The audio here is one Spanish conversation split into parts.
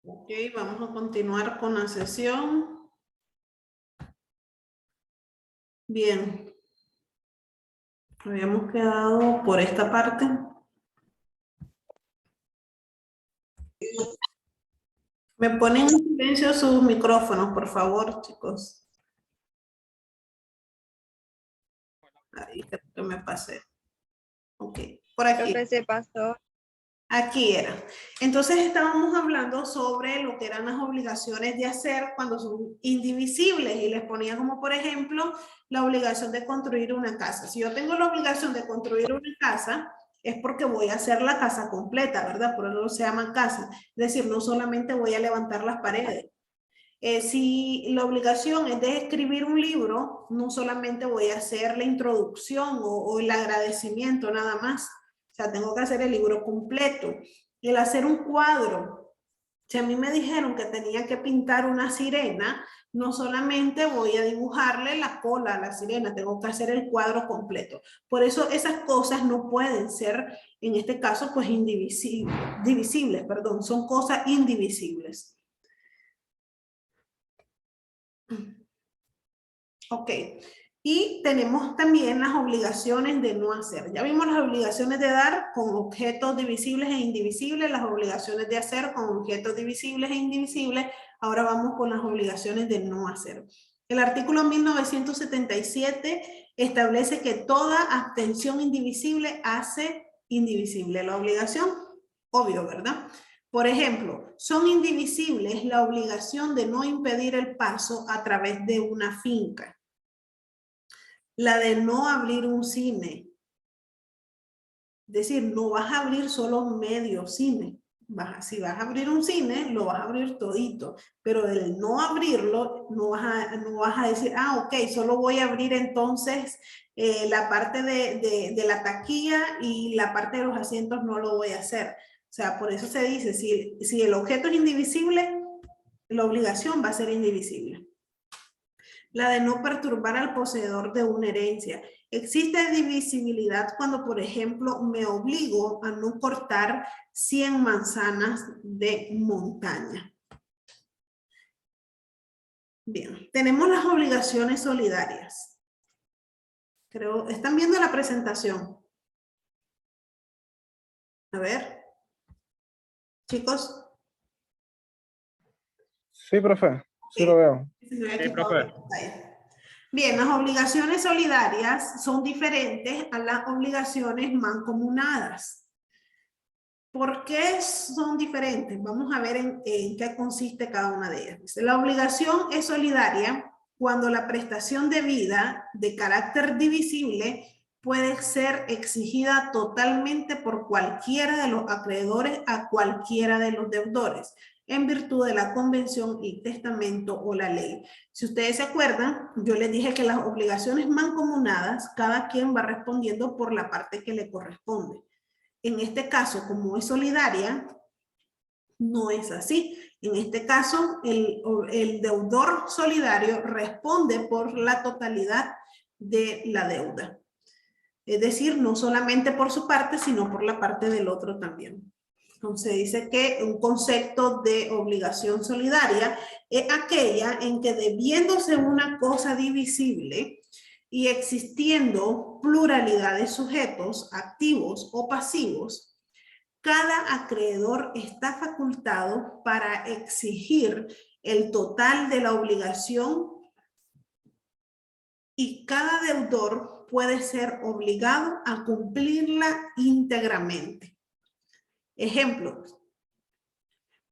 Ok, vamos a continuar con la sesión. Bien. Habíamos quedado por esta parte. Me ponen en silencio sus micrófonos, por favor, chicos. Ahí creo que me pasé. Ok, por aquí. Profe, se pasó. Aquí era. Entonces estábamos hablando sobre lo que eran las obligaciones de hacer cuando son indivisibles y les ponía como por ejemplo la obligación de construir una casa. Si yo tengo la obligación de construir una casa es porque voy a hacer la casa completa, ¿verdad? Por eso se llama casa. Es decir, no solamente voy a levantar las paredes. Si la obligación es de escribir un libro, no solamente voy a hacer la introducción o el agradecimiento nada más. O sea, tengo que hacer el libro completo. El hacer un cuadro. Si a mí me dijeron que tenía que pintar una sirena, no solamente voy a dibujarle la cola a la sirena, tengo que hacer el cuadro completo. Por eso esas cosas no pueden ser, en este caso, pues divisibles, perdón, son cosas indivisibles. Ok, y tenemos también las obligaciones de no hacer. Ya vimos las obligaciones de dar con objetos divisibles e indivisibles, las obligaciones de hacer con objetos divisibles e indivisibles. Ahora vamos con las obligaciones de no hacer. El artículo 1977 establece que toda abstención indivisible hace indivisible la obligación. Obvio, ¿verdad? Por ejemplo, son indivisibles la obligación de no impedir el paso a través de una finca. La de no abrir un cine. Es decir, no vas a abrir solo medio cine. Si vas a abrir un cine, lo vas a abrir todito. Pero el no abrirlo, no vas a decir, ah, ok, solo voy a abrir entonces la parte de la taquilla y la parte de los asientos no lo voy a hacer. O sea, por eso se dice, si el objeto es indivisible, la obligación va a ser indivisible. La de no perturbar al poseedor de una herencia. Existe divisibilidad cuando, por ejemplo, me obligo a no cortar 100 manzanas de montaña. Bien, tenemos las obligaciones solidarias. Creo, ¿están viendo la presentación? A ver. Chicos. Sí, profe. Sí lo veo. Sí, profe. Bien, las obligaciones solidarias son diferentes a las obligaciones mancomunadas. ¿Por qué son diferentes? Vamos a ver en qué consiste cada una de ellas. La obligación es solidaria cuando la prestación debida de carácter divisible puede ser exigida totalmente por cualquiera de los acreedores a cualquiera de los deudores, en virtud de la convención, el testamento o la ley. Si ustedes se acuerdan, yo les dije que las obligaciones mancomunadas, cada quien va respondiendo por la parte que le corresponde. En este caso, como es solidaria, no es así. En este caso, el deudor solidario responde por la totalidad de la deuda. Es decir, no solamente por su parte, sino por la parte del otro también. Entonces dice que un concepto de obligación solidaria es aquella en que debiéndose una cosa divisible y existiendo pluralidad de sujetos activos o pasivos, cada acreedor está facultado para exigir el total de la obligación y cada deudor puede ser obligado a cumplirla íntegramente. Ejemplo,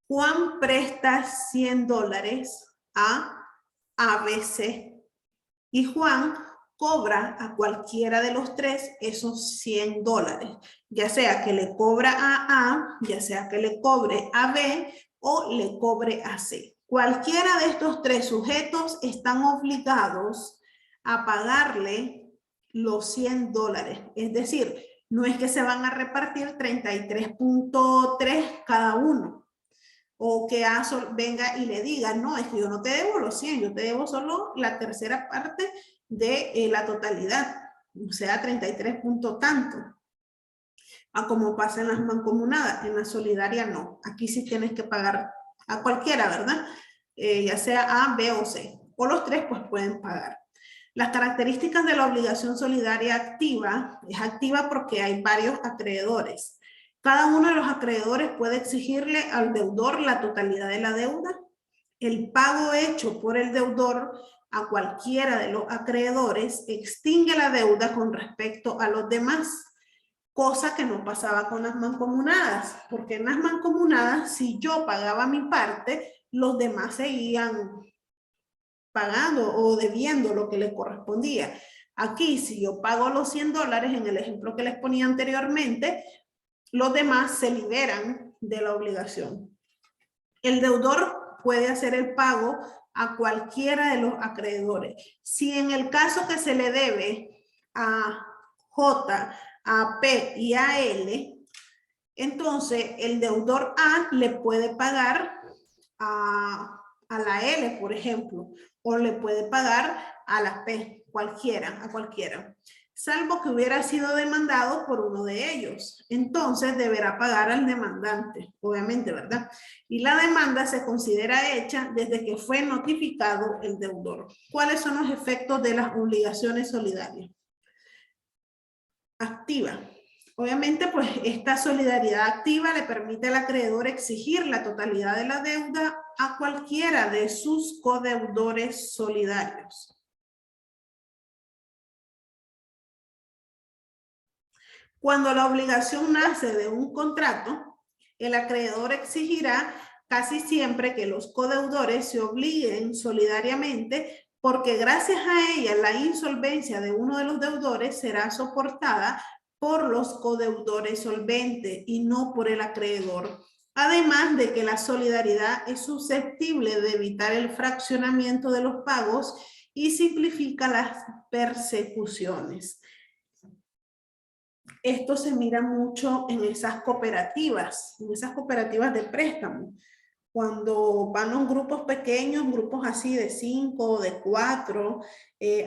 Juan presta $100 a ABC y Juan cobra a cualquiera de los tres esos $100, ya sea que le cobra a A, ya sea que le cobre a B o le cobre a C. Cualquiera de estos tres sujetos están obligados a pagarle los $100, es decir, no es que se van a repartir 33.3 cada uno. O que A venga y le diga, no, es que yo no te debo los 100, yo te debo solo la tercera parte de la totalidad, o sea, 33 punto tanto. a como pasa en las mancomunadas. En la solidaria no. Aquí sí tienes que pagar a cualquiera, ¿verdad? Ya sea A, B o C. O los tres pues pueden pagar. Las características de la obligación solidaria activa es activa porque hay varios acreedores. Cada uno de los acreedores puede exigirle al deudor la totalidad de la deuda. El pago hecho por el deudor a cualquiera de los acreedores extingue la deuda con respecto a los demás, cosa que no pasaba con las mancomunadas, porque en las mancomunadas, si yo pagaba mi parte, los demás seguían pagando o debiendo lo que le correspondía. Aquí, si yo pago los $100, en el ejemplo que les ponía anteriormente, los demás se liberan de la obligación. El deudor puede hacer el pago a cualquiera de los acreedores. Si en el caso que se le debe a J, a P y a L, entonces el deudor A le puede pagar a la L, por ejemplo, o le puede pagar a la P, a cualquiera, salvo que hubiera sido demandado por uno de ellos. Entonces deberá pagar al demandante, obviamente, ¿verdad? Y la demanda se considera hecha desde que fue notificado el deudor. ¿Cuáles son los efectos de las obligaciones solidarias? Activa. Obviamente, pues esta solidaridad activa le permite al acreedor exigir la totalidad de la deuda a cualquiera de sus codeudores solidarios. Cuando la obligación nace de un contrato, el acreedor exigirá casi siempre que los codeudores se obliguen solidariamente, porque gracias a ella la insolvencia de uno de los deudores será soportada por los codeudores solventes y no por el acreedor. Además de que la solidaridad es susceptible de evitar el fraccionamiento de los pagos y simplifica las persecuciones. Esto se mira mucho en esas cooperativas de préstamo. Cuando van los grupos pequeños, grupos así de 5, de 4,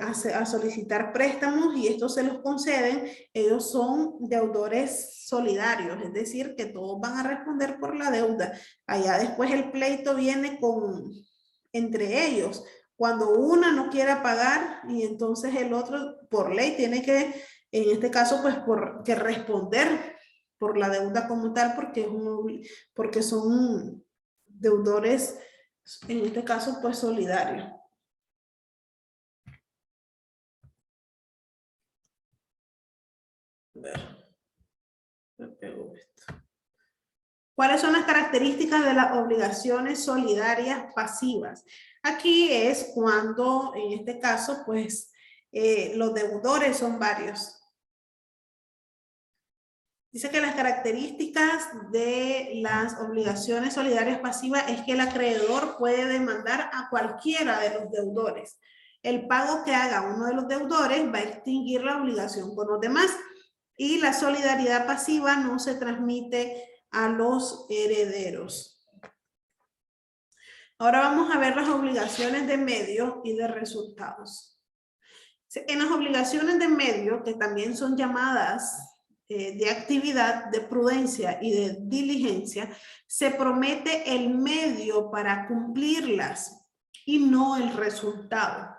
a solicitar préstamos y estos se los conceden, ellos son deudores solidarios, es decir, que todos van a responder por la deuda. Allá después el pleito viene entre ellos. Cuando una no quiera pagar y entonces el otro por ley tiene que, en este caso, pues que responder por la deuda como tal, porque son deudores, en este caso, pues solidarios. A ver, me pego esto. ¿Cuáles son las características de las obligaciones solidarias pasivas? Aquí es cuando, en este caso, pues, los deudores son varios. Dice que las características de las obligaciones solidarias pasivas es que el acreedor puede demandar a cualquiera de los deudores. El pago que haga uno de los deudores va a extinguir la obligación con los demás. Y la solidaridad pasiva no se transmite a los herederos. Ahora vamos a ver las obligaciones de medio y de resultados. En las obligaciones de medio, que también son llamadas de actividad, de prudencia y de diligencia, se promete el medio para cumplirlas y no el resultado.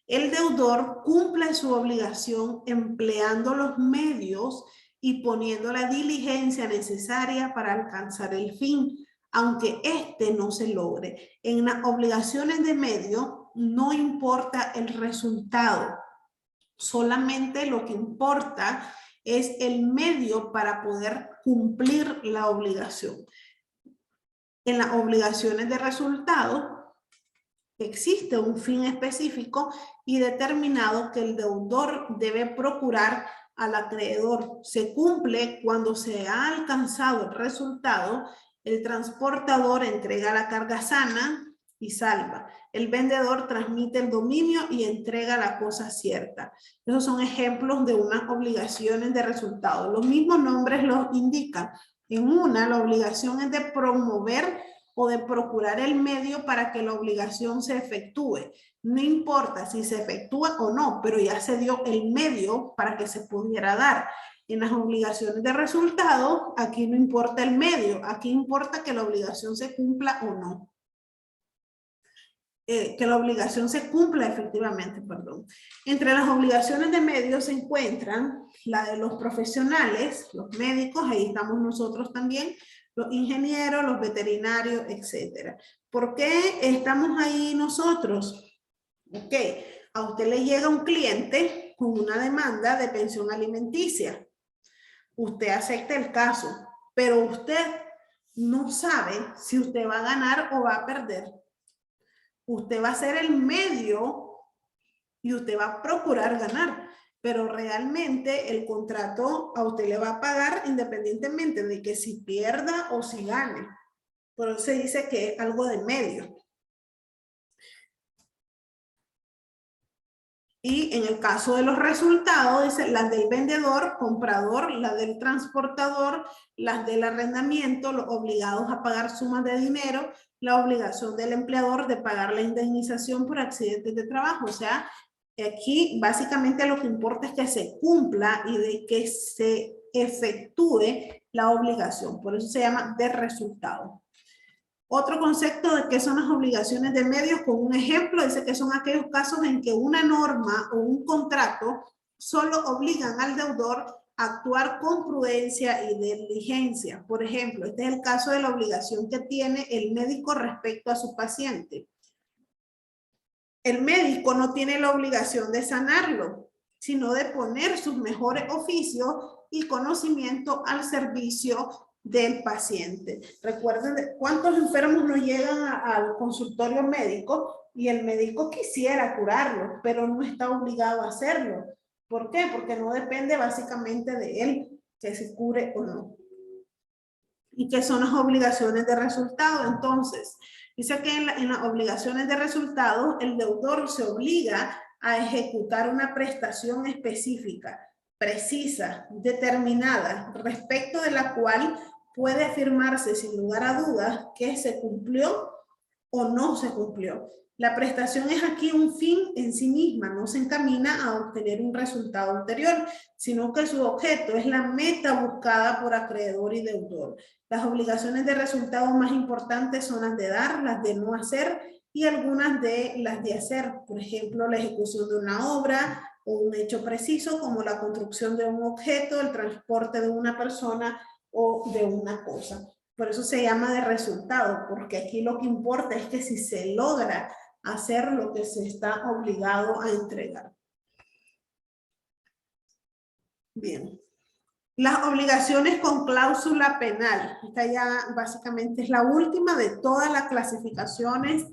El deudor cumple su obligación empleando los medios y poniendo la diligencia necesaria para alcanzar el fin, aunque éste no se logre. En las obligaciones de medio no importa el resultado, solamente lo que importa es el medio para poder cumplir la obligación. En las obligaciones de resultado existe un fin específico y determinado que el deudor debe procurar al acreedor. Se cumple cuando se ha alcanzado el resultado, el transportador entrega la carga sana y salva. El vendedor transmite el dominio y entrega la cosa cierta. Esos son ejemplos de unas obligaciones de resultado. Los mismos nombres los indican. En una, la obligación es de promover o de procurar el medio para que la obligación se efectúe. No importa si se efectúa o no, pero ya se dio el medio para que se pudiera dar. En las obligaciones de resultado, aquí no importa el medio, aquí importa que la obligación se cumpla o no. Que la obligación se cumpla efectivamente, perdón. Entre las obligaciones de medio se encuentran la de los profesionales, los médicos, ahí estamos nosotros también, los ingenieros, los veterinarios, etc. ¿Por qué estamos ahí nosotros? Ok, a usted le llega un cliente con una demanda de pensión alimenticia. Usted acepta el caso, pero usted no sabe si usted va a ganar o va a perder. Usted va a ser el medio y usted va a procurar ganar, pero realmente el contrato a usted le va a pagar independientemente de que si pierda o si gane. Por eso se dice que es algo de medio. Y en el caso de los resultados, dice las del vendedor, comprador, las del transportador, las del arrendamiento, los obligados a pagar sumas de dinero, la obligación del empleador de pagar la indemnización por accidentes de trabajo. O sea, aquí básicamente lo que importa es que se cumpla y de que se efectúe la obligación. Por eso se llama de resultado. Otro concepto de qué son las obligaciones de medios, con un ejemplo, dice que son aquellos casos en que una norma o un contrato solo obligan al deudor a actuar con prudencia y diligencia. Por ejemplo, este es el caso de la obligación que tiene el médico respecto a su paciente. El médico no tiene la obligación de sanarlo, sino de poner sus mejores oficios y conocimiento al servicio del paciente. Recuerden cuántos enfermos no llegan al consultorio médico y el médico quisiera curarlo, pero no está obligado a hacerlo. ¿Por qué? Porque no depende básicamente de él que se cure o no. ¿Y qué son las obligaciones de resultado? Entonces, dice que en las obligaciones de resultado, el deudor se obliga a ejecutar una prestación específica, precisa, determinada, respecto de la cual puede afirmarse sin lugar a dudas que se cumplió o no se cumplió. La prestación es aquí un fin en sí misma, no se encamina a obtener un resultado ulterior, sino que su objeto es la meta buscada por acreedor y deudor. Las obligaciones de resultado más importantes son las de dar, las de no hacer y algunas de las de hacer. Por ejemplo, la ejecución de una obra o un hecho preciso como la construcción de un objeto, el transporte de una persona o de una cosa. Por eso se llama de resultado, porque aquí lo que importa es que si se logra hacer lo que se está obligado a entregar. Bien. Las obligaciones con cláusula penal. Esta ya básicamente es la última de todas las clasificaciones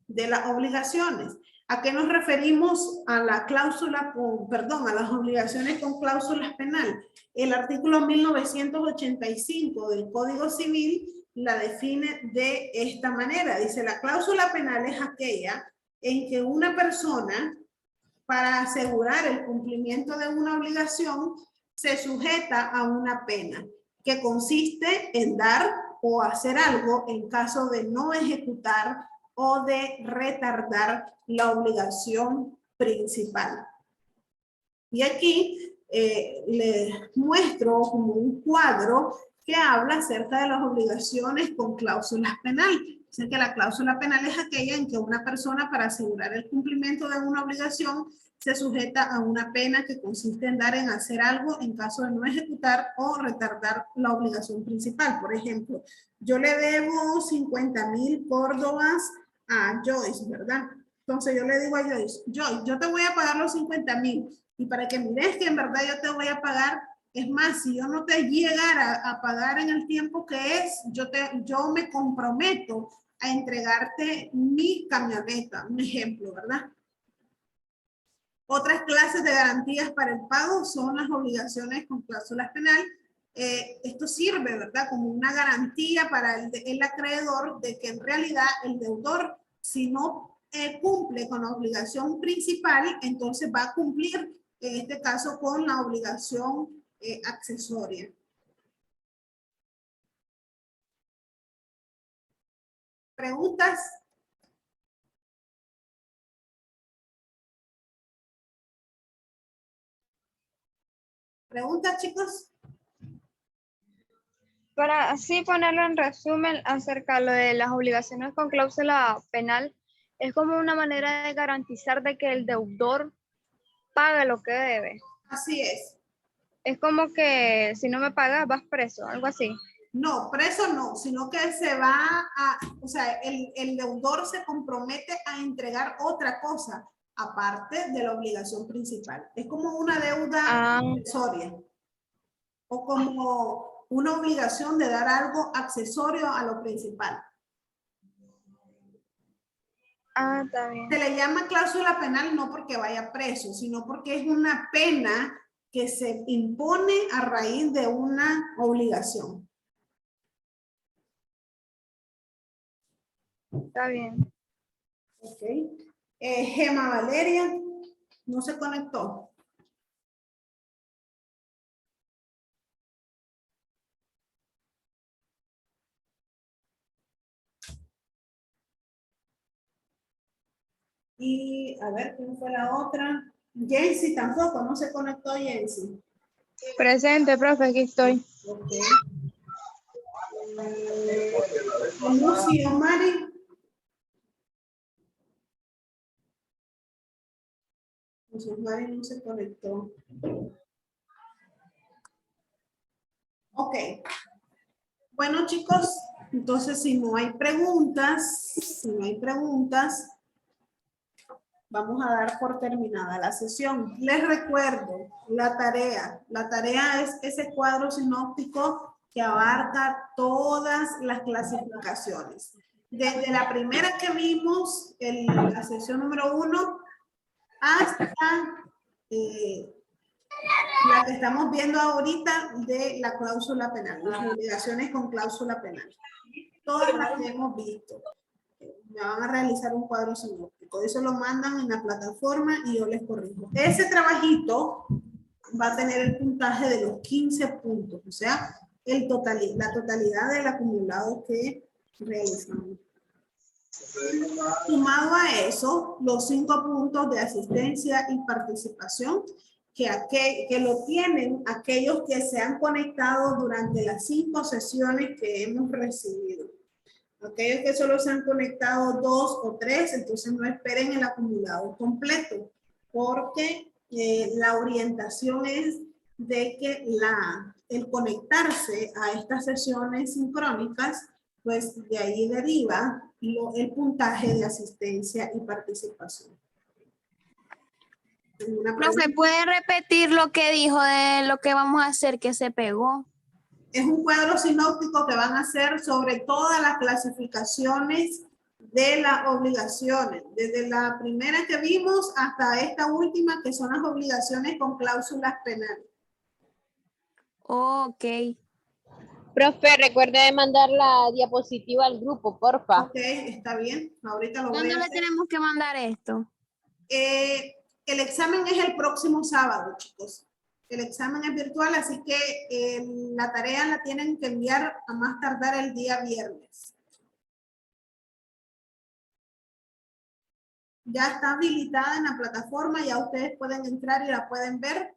de las obligaciones. ¿A qué nos referimos a la cláusula con, perdón, a las obligaciones con cláusulas penal? El artículo 1985 del Código Civil la define de esta manera. Dice, la cláusula penal es aquella en que una persona, para asegurar el cumplimiento de una obligación, se sujeta a una pena que consiste en dar o hacer algo en caso de no ejecutar o de retardar la obligación principal. Y aquí les muestro como un cuadro que habla acerca de las obligaciones con cláusulas penales. O sea que la cláusula penal es aquella en que una persona, para asegurar el cumplimiento de una obligación, se sujeta a una pena que consiste en dar en hacer algo en caso de no ejecutar o retardar la obligación principal. Por ejemplo, yo le debo 50,000 córdobas a Joyce, ¿verdad? Entonces yo le digo a Joyce, Joyce, yo te voy a pagar los 50,000 y para que mires que en verdad yo te voy a pagar, es más, si yo no te llegara a pagar en el tiempo que es, yo me comprometo a entregarte mi camioneta, un ejemplo, ¿verdad? Otras clases de garantías para el pago son las obligaciones con cláusulas penal. Esto sirve, ¿verdad?, como una garantía para el acreedor de que en realidad el deudor, si no cumple con la obligación principal, entonces va a cumplir, en este caso, con la obligación accesoria. ¿Preguntas? ¿Preguntas, chicos? Para así ponerlo en resumen acerca de lo de las obligaciones con cláusula penal, es como una manera de garantizar de que el deudor pague lo que debe. Así es. Es como que si no me pagas vas preso, algo así. No, preso no, sino que se va a, o sea, el deudor se compromete a entregar otra cosa aparte de la obligación principal. Es como una deuda accesoria o como una obligación de dar algo accesorio a lo principal. Está bien. Se le llama cláusula penal no porque vaya preso, sino porque es una pena que se impone a raíz de una obligación. Está bien. Ok. Gema Valeria no se conectó. Y a ver, ¿quién fue la otra? Jensi tampoco, no se conectó Jensi. Presente, profe, aquí estoy. Ok. Lucy o Mari. Entonces Mari no se conectó. Ok. Bueno, chicos, entonces si no hay preguntas, vamos a dar por terminada la sesión. Les recuerdo la tarea. La tarea es ese cuadro sinóptico que abarca todas las clasificaciones. Desde la primera que vimos, la sesión número 1, hasta la que estamos viendo ahorita de la cláusula penal, las obligaciones con cláusula penal. Todas las que hemos visto. Me van a realizar un cuadro sinóptico. Eso lo mandan en la plataforma y yo les corrijo. Ese trabajito va a tener el puntaje de los 15 puntos, o sea, la totalidad del acumulado que realizamos. Sumado a eso, los 5 puntos de asistencia y participación que lo tienen aquellos que se han conectado durante las 5 sesiones que hemos recibido. Aquellos que solo se han conectado 2 o 3, entonces no esperen el acumulado completo, porque la orientación es de que el conectarse a estas sesiones sincrónicas, pues de ahí deriva el puntaje de asistencia y participación. Profe, ¿puede repetir lo que dijo de lo que vamos a hacer que se pegó? Es un cuadro sinóptico que van a hacer sobre todas las clasificaciones de las obligaciones, desde la primera que vimos hasta esta última, que son las obligaciones con cláusulas penales. Ok. Profe, recuerde de mandar la diapositiva al grupo, porfa. Ok, está bien. Ahorita lo voy ¿Dónde a le hacer. tenemos que mandar esto? El examen es el próximo sábado, chicos. El examen es virtual, así que la tarea la tienen que enviar a más tardar el día viernes. Ya está habilitada en la plataforma, ya ustedes pueden entrar y la pueden ver.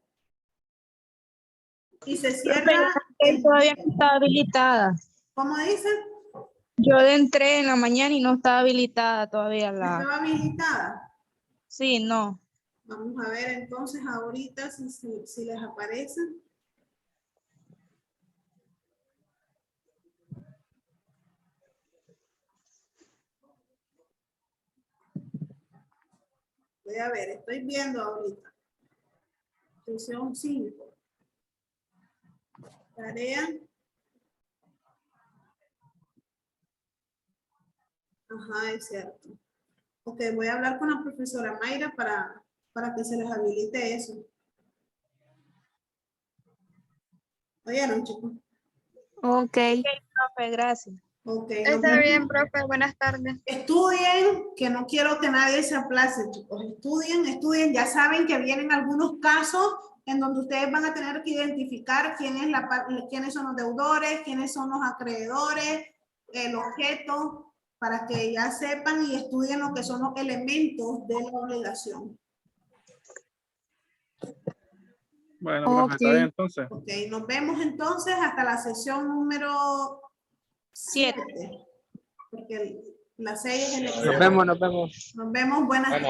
Y se cierra. Todavía no está habilitada. ¿Cómo dicen? Yo entré en la mañana y no estaba habilitada todavía la. ¿Estaba habilitada? Sí, no. Vamos a ver entonces ahorita si les aparece. Voy a ver, estoy viendo ahorita. Sesión 5. Tarea. Ajá, es cierto. Ok, voy a hablar con la profesora Mayra para que se les habilite eso. ¿Oyeron, chicos? Ok. Profe, gracias. Ok. Está bien, profe. Buenas tardes. Estudien, que no quiero que nadie se aplace, chicos. Estudien. Ya saben que vienen algunos casos en donde ustedes van a tener que identificar quiénes son los deudores, quiénes son los acreedores, el objeto, para que ya sepan y estudien lo que son los elementos de la obligación. Bueno, profe, está Ok. bien entonces. Ok, nos vemos entonces hasta la sesión número 7. Porque la 6 es el Nos examen. vemos, nos vemos. Nos vemos, buenas tardes.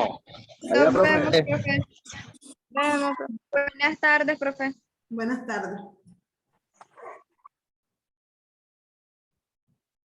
Bueno, Nos profe. vemos, profe. Buenas tardes, profe. Buenas tardes.